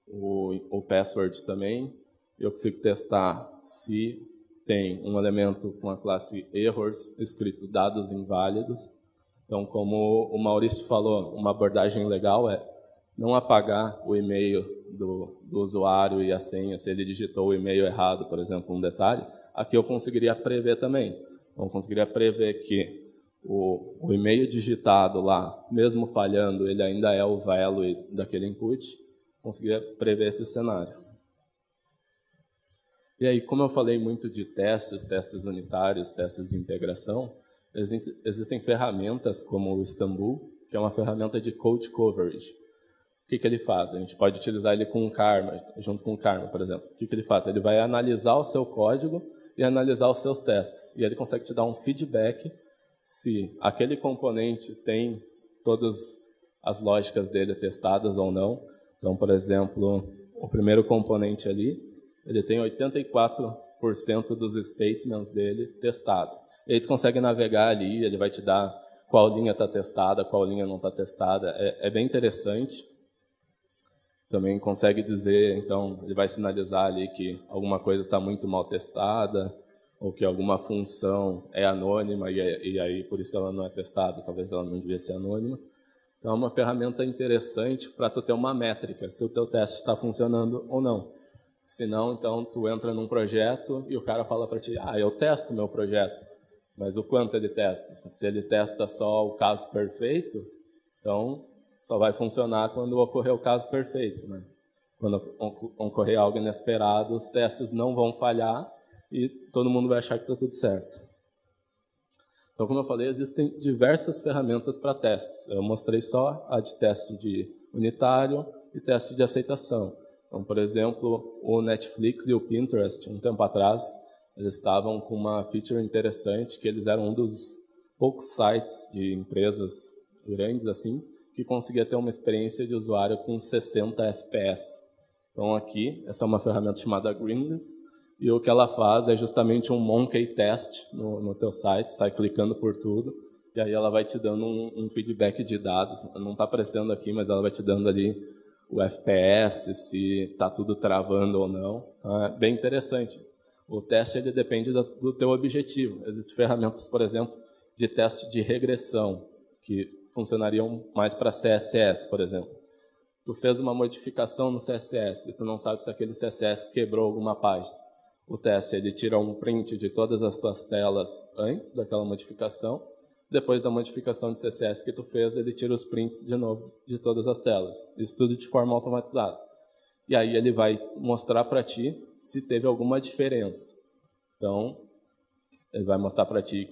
o password também. Eu consigo testar se tem um elemento com a classe errors escrito dados inválidos. Então, como o Maurício falou, uma abordagem legal é não apagar o e-mail do usuário e a senha se ele digitou o e-mail errado, por exemplo, um detalhe. Aqui eu conseguiria prever também. Então, eu conseguiria prever que o e-mail digitado lá, mesmo falhando, ele ainda é o value daquele input. Conseguiria prever esse cenário. E aí, como eu falei muito de testes unitários, testes de integração, existem ferramentas como o Istanbul, que é uma ferramenta de code coverage. O que ele faz? A gente pode utilizar ele com o Karma, junto com o Karma, por exemplo. O que ele faz? Ele vai analisar o seu código e analisar os seus testes. E ele consegue te dar um feedback se aquele componente tem todas as lógicas dele testadas ou não. Então, por exemplo, o primeiro componente ali, ele tem 84% dos statements dele testado. Ele consegue navegar ali, ele vai te dar qual linha está testada, qual linha não está testada. É bem interessante. Também consegue dizer, então, ele vai sinalizar ali que alguma coisa está muito mal testada, ou que alguma função é anônima e aí por isso ela não é testada, talvez ela não devia ser anônima. Então, é uma ferramenta interessante para tu ter uma métrica, se o teu teste está funcionando ou não. Se não, então, tu entra num projeto e o cara fala para ti, eu testo meu projeto, mas o quanto ele testa? Se ele testa só o caso perfeito, então só vai funcionar quando ocorrer o caso perfeito, né? Quando ocorrer algo inesperado, os testes não vão falhar e todo mundo vai achar que está tudo certo. Então, como eu falei, existem diversas ferramentas para testes. Eu mostrei só a de teste de unitário e teste de aceitação. Então, por exemplo, o Netflix e o Pinterest, um tempo atrás, eles estavam com uma feature interessante, que eles eram um dos poucos sites de empresas grandes assim, que conseguia ter uma experiência de usuário com 60 FPS. Então aqui, essa é uma ferramenta chamada Greenless, e o que ela faz é justamente um monkey test no teu site, sai clicando por tudo, e aí ela vai te dando um feedback de dados. Não está aparecendo aqui, mas ela vai te dando ali o FPS, se está tudo travando ou não. Então, é bem interessante. O teste ele depende do teu objetivo. Existem ferramentas, por exemplo, de teste de regressão, que funcionariam mais para CSS, por exemplo. Tu fez uma modificação no CSS e tu não sabe se aquele CSS quebrou alguma página. O teste ele tira um print de todas as tuas telas antes daquela modificação. Depois da modificação de CSS que tu fez, ele tira os prints de novo de todas as telas. Isso tudo de forma automatizada. E aí ele vai mostrar para ti se teve alguma diferença. Então, ele vai mostrar para ti,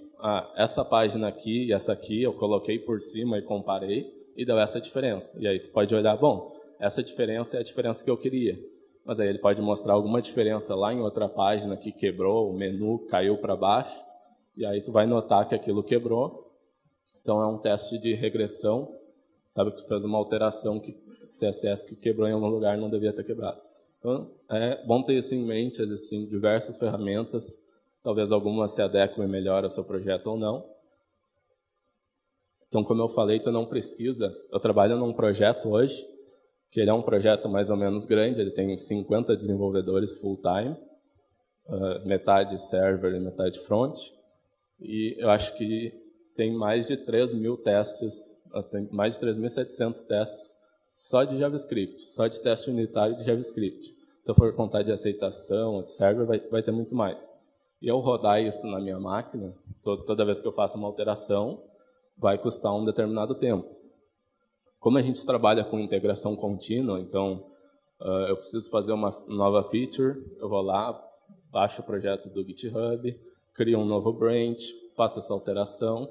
essa página aqui e essa aqui eu coloquei por cima e comparei e deu essa diferença. E aí tu pode olhar, bom, essa diferença é a diferença que eu queria. Mas aí ele pode mostrar alguma diferença lá em outra página que quebrou, o menu caiu para baixo, e aí tu vai notar que aquilo quebrou. Então é um teste de regressão, sabe que tu fez uma alteração que CSS que quebrou em algum lugar não devia ter quebrado. Então é bom ter isso em mente, existem diversas ferramentas, talvez algumas se adequem melhor ao seu projeto ou não. Então, como eu falei, tu não precisa, eu trabalho num projeto hoje, que ele é um projeto mais ou menos grande, ele tem 50 desenvolvedores full-time, metade server e metade front, e eu acho que tem mais de 3.000 testes, tem mais de 3.700 testes só de JavaScript, só de teste unitário de JavaScript. Se eu for contar de aceitação, de server, vai ter muito mais. E eu rodar isso na minha máquina, toda vez que eu faço uma alteração, vai custar um determinado tempo. Como a gente trabalha com integração contínua, então eu preciso fazer uma nova feature, eu vou lá, baixo o projeto do GitHub, crio um novo branch, faço essa alteração,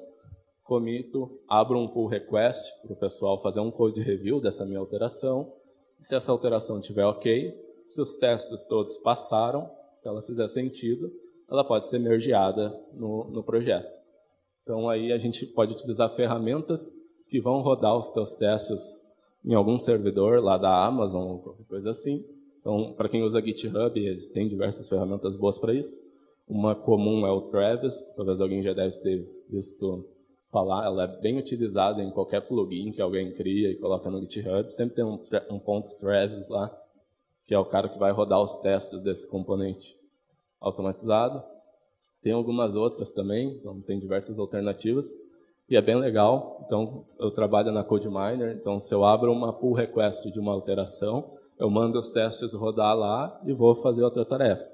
comito, abro um pull request para o pessoal fazer um code review dessa minha alteração. Se essa alteração estiver ok, se os testes todos passaram, se ela fizer sentido, ela pode ser mergeada no projeto. Então aí a gente pode utilizar ferramentas que vão rodar os teus testes em algum servidor lá da Amazon ou qualquer coisa assim. Então, para quem usa GitHub, tem diversas ferramentas boas para isso. Uma comum é o Travis, talvez alguém já deve ter visto falar, ela é bem utilizada em qualquer plugin que alguém cria e coloca no GitHub. Sempre tem um ponto Travis lá, que é o cara que vai rodar os testes desse componente automatizado. Tem algumas outras também, então tem diversas alternativas. E é bem legal. Então, eu trabalho na CodeMiner, então se eu abro uma pull request de uma alteração, eu mando os testes rodar lá e vou fazer outra tarefa.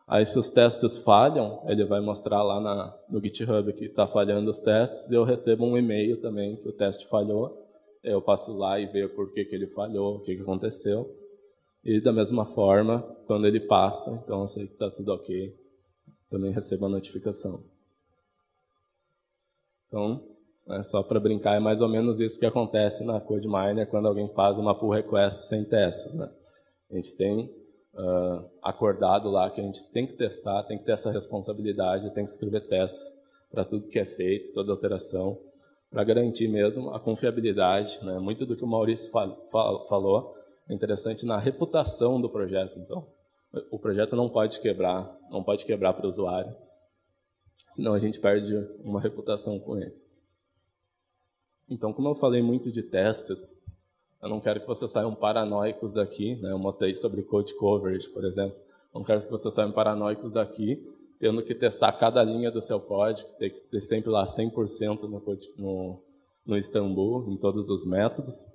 Aí, se os testes falham, ele vai mostrar lá no GitHub que está falhando os testes, e eu recebo um e-mail também que o teste falhou. Eu passo lá e vejo por que ele falhou, o que aconteceu. E, da mesma forma, quando ele passa, então eu sei que está tudo ok, também recebo a notificação. Então, só para brincar, é mais ou menos isso que acontece na CodeMiner quando alguém faz uma pull request sem testes, né? A gente tem acordado lá que a gente tem que testar, tem que ter essa responsabilidade, tem que escrever testes para tudo que é feito, toda alteração, para garantir mesmo a confiabilidade, né? Muito do que o Maurício falou é interessante na reputação do projeto. Então, o projeto não pode quebrar para o usuário, senão a gente perde uma reputação com ele. Então, como eu falei muito de testes, eu não quero que vocês saiam paranoicos daqui, né? Eu mostrei sobre code coverage, por exemplo. Eu não quero que vocês saiam paranoicos daqui, tendo que testar cada linha do seu código, tem que ter sempre lá 100% no Istanbul, em todos os métodos.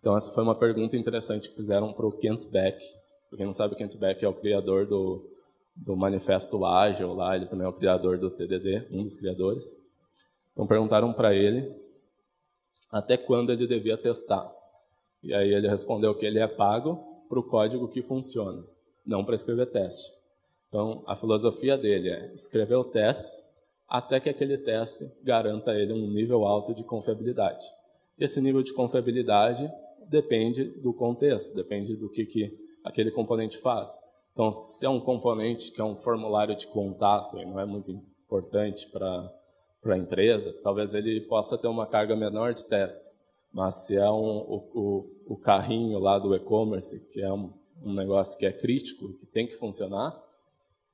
Então, essa foi uma pergunta interessante que fizeram para o Kent Beck. Para quem não sabe, o Kent Beck é o criador do Manifesto Ágil, lá, ele também é o criador do TDD, um dos criadores. Então, perguntaram para ele até quando ele devia testar. E aí ele respondeu que ele é pago para o código que funciona, não para escrever teste. Então, a filosofia dele é escrever testes até que aquele teste garanta a ele um nível alto de confiabilidade. Esse nível de confiabilidade depende do contexto, depende do que aquele componente faz. Então, se é um componente que é um formulário de contato e não é muito importante para a empresa, talvez ele possa ter uma carga menor de testes. Mas se é o carrinho lá do e-commerce, que é um negócio que é crítico, que tem que funcionar,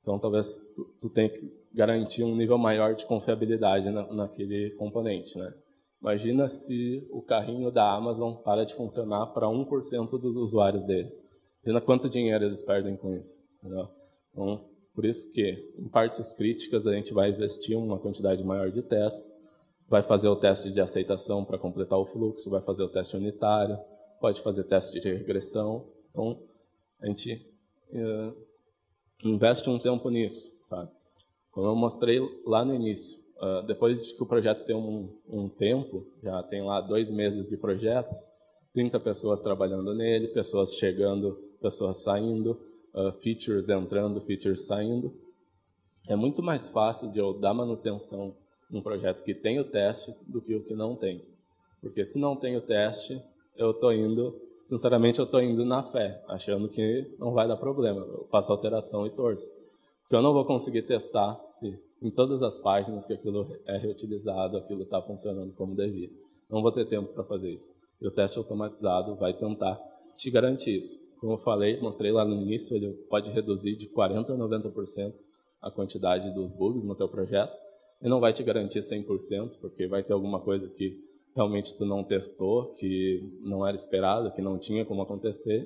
então talvez tu tenha que garantir um nível maior de confiabilidade naquele componente, né? Imagina se o carrinho da Amazon para de funcionar para 1% dos usuários dele. Imagina quanto dinheiro eles perdem com isso. Entendeu? Então, por isso que, em partes críticas, a gente vai investir uma quantidade maior de testes, vai fazer o teste de aceitação para completar o fluxo, vai fazer o teste unitário, pode fazer teste de regressão. Então, a gente investe um tempo nisso, sabe? Como eu mostrei lá no início, depois de que o projeto tem um tempo, já tem lá 2 meses de projetos, 30 pessoas trabalhando nele, pessoas chegando, pessoas saindo, features entrando, features saindo. É muito mais fácil de eu dar manutenção num projeto que tem o teste do que o que não tem. Porque se não tem o teste, sinceramente eu estou indo na fé, achando que não vai dar problema. Eu faço alteração e torço. Porque eu não vou conseguir testar se em todas as páginas que aquilo é reutilizado, aquilo está funcionando como devia. Não vou ter tempo para fazer isso. E o teste automatizado vai tentar te garantir isso. Como eu falei, mostrei lá no início, ele pode reduzir de 40% a 90% a quantidade dos bugs no teu projeto. E não vai te garantir 100%, porque vai ter alguma coisa que realmente tu não testou, que não era esperado, que não tinha como acontecer,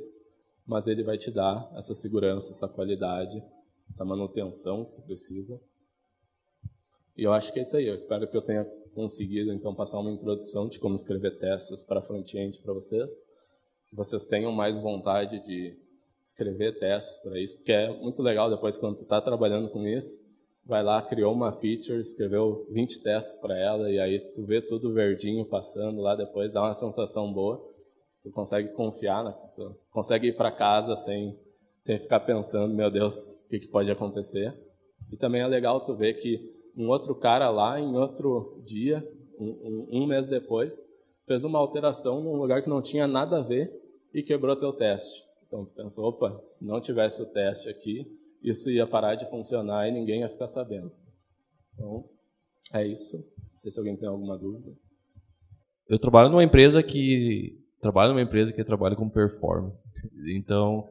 mas ele vai te dar essa segurança, essa qualidade, essa manutenção que tu precisa. E eu acho que é isso aí. Eu espero que eu tenha conseguido, então, passar uma introdução de como escrever testes para front-end para vocês. Que vocês tenham mais vontade de escrever testes para isso, porque é muito legal depois, quando tu está trabalhando com isso, vai lá, criou uma feature, escreveu 20 testes para ela, e aí tu vê tudo verdinho passando lá depois, dá uma sensação boa. Tu consegue confiar, tu consegue ir para casa sem ficar pensando, meu Deus, o que pode acontecer. E também é legal tu ver que um outro cara lá, em outro dia, um mês depois, fez uma alteração num lugar que não tinha nada a ver e quebrou teu teste. Então tu pensou, opa, se não tivesse o teste aqui, isso ia parar de funcionar e ninguém ia ficar sabendo. Então, é isso. Não sei se alguém tem alguma dúvida. Eu trabalho numa empresa que trabalha com performance. Então,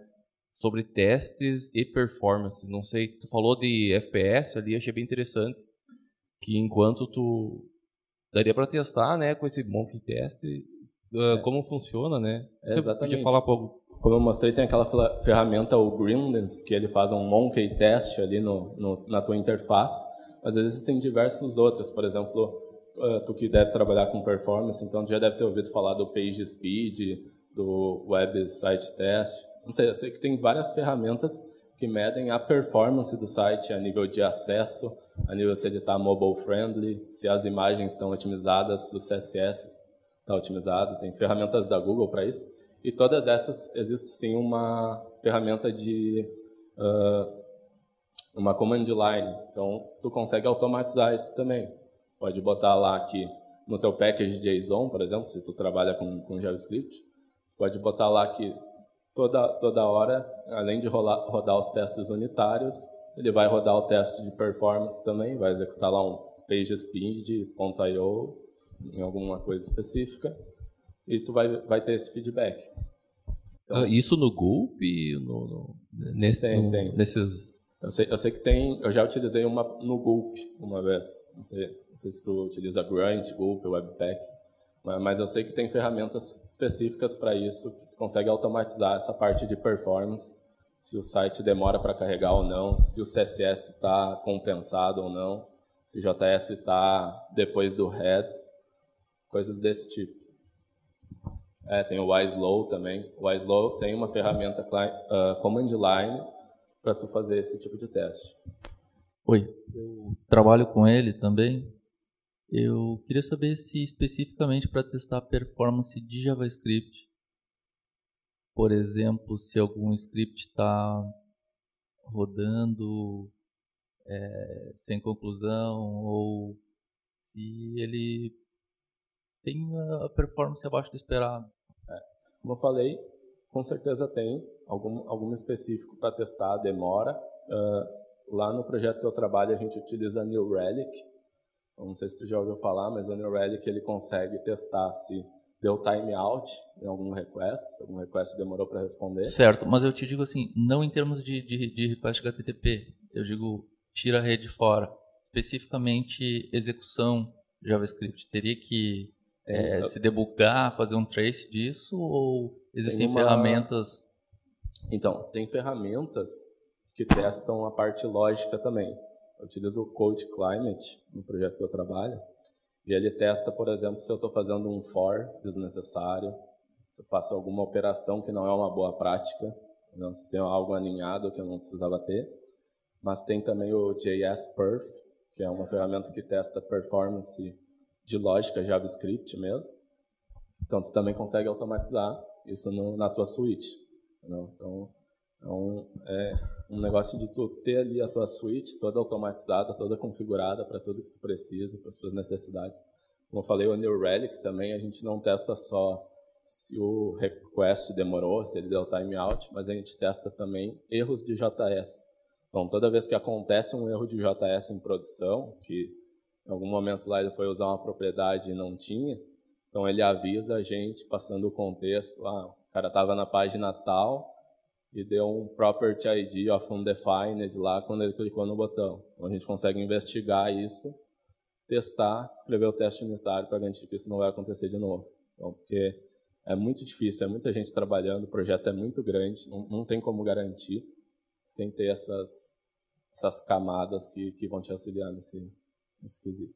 sobre testes e performance, não sei, tu falou de FPS ali, achei bem interessante, que enquanto tu daria para testar, né, com esse monkey test, como funciona, né? Você Exatamente. podia falar um pouco? Como eu mostrei, tem aquela ferramenta, o Gremlins, que ele faz um monkey test ali na tua interface, mas existem diversos outros. Por exemplo, tu que deve trabalhar com performance, então já deve ter ouvido falar do PageSpeed, do Web Site Test. Não sei, eu sei que tem várias ferramentas que medem a performance do site a nível de acesso, a nível se ele está mobile friendly, se as imagens estão otimizadas, se o CSS está otimizado. Tem ferramentas da Google para isso. E todas essas, existe sim uma ferramenta de uma command line. Então, tu consegue automatizar isso também. Pode botar lá que no teu package JSON, por exemplo, se tu trabalha com JavaScript, pode botar lá que toda hora, além de rodar os testes unitários, ele vai rodar o teste de performance também, vai executar lá um pagespeed.io em alguma coisa específica, e tu vai ter esse feedback. Então, isso no Gulp? Tem. Nesses... Eu sei que tem, eu já utilizei uma no Gulp uma vez. Não sei se tu utiliza Grunt, Gulp, Webpack, mas eu sei que tem ferramentas específicas para isso, que tu consegue automatizar essa parte de performance, se o site demora para carregar ou não, se o CSS está compensado ou não, se o JS está depois do head, coisas desse tipo. Tem o Wislow também. O Wislow tem uma ferramenta command line para tu fazer esse tipo de teste. Oi, eu trabalho com ele também. Eu queria saber se especificamente para testar a performance de JavaScript, por exemplo, se algum script está rodando sem conclusão ou se ele tem a performance abaixo do esperado. Como eu falei, com certeza tem algum específico para testar a demora. Lá no projeto que eu trabalho, a gente utiliza New Relic. Não sei se tu já ouviu falar, mas o New Relic ele consegue testar se deu timeout em algum request, se algum request demorou para responder. Certo, mas eu te digo assim, não em termos de request HTTP, eu digo tira a rede fora, especificamente execução JavaScript. Teria que se debugar, fazer um trace disso, ou existem ferramentas? Então, tem ferramentas que testam a parte lógica também. Eu utilizo o Code Climate no projeto que eu trabalho, e ele testa, por exemplo, se eu estou fazendo um for desnecessário, se eu faço alguma operação que não é uma boa prática, não, se tem algo aninhado que eu não precisava ter. Mas tem também o JSPerf, que é uma ferramenta que testa performance de lógica JavaScript mesmo. Então, tu também consegue automatizar isso na tua suite. Não? Então, é um negócio de tu ter ali a tua suite toda automatizada, toda configurada para tudo que tu precisa, para as tuas necessidades. Como eu falei, o New Relic também, a gente não testa só se o request demorou, se ele deu timeout, mas a gente testa também erros de JS. Então, toda vez que acontece um erro de JS em produção, que em algum momento lá ele foi usar uma propriedade e não tinha, então ele avisa a gente, passando o contexto, o cara estava na página tal e deu um property ID of undefined lá quando ele clicou no botão. Então, a gente consegue investigar isso, testar, escrever o teste unitário para garantir que isso não vai acontecer de novo. Então, porque é muito difícil, é muita gente trabalhando, o projeto é muito grande, não tem como garantir sem ter essas camadas que vão te auxiliar nesse quesito.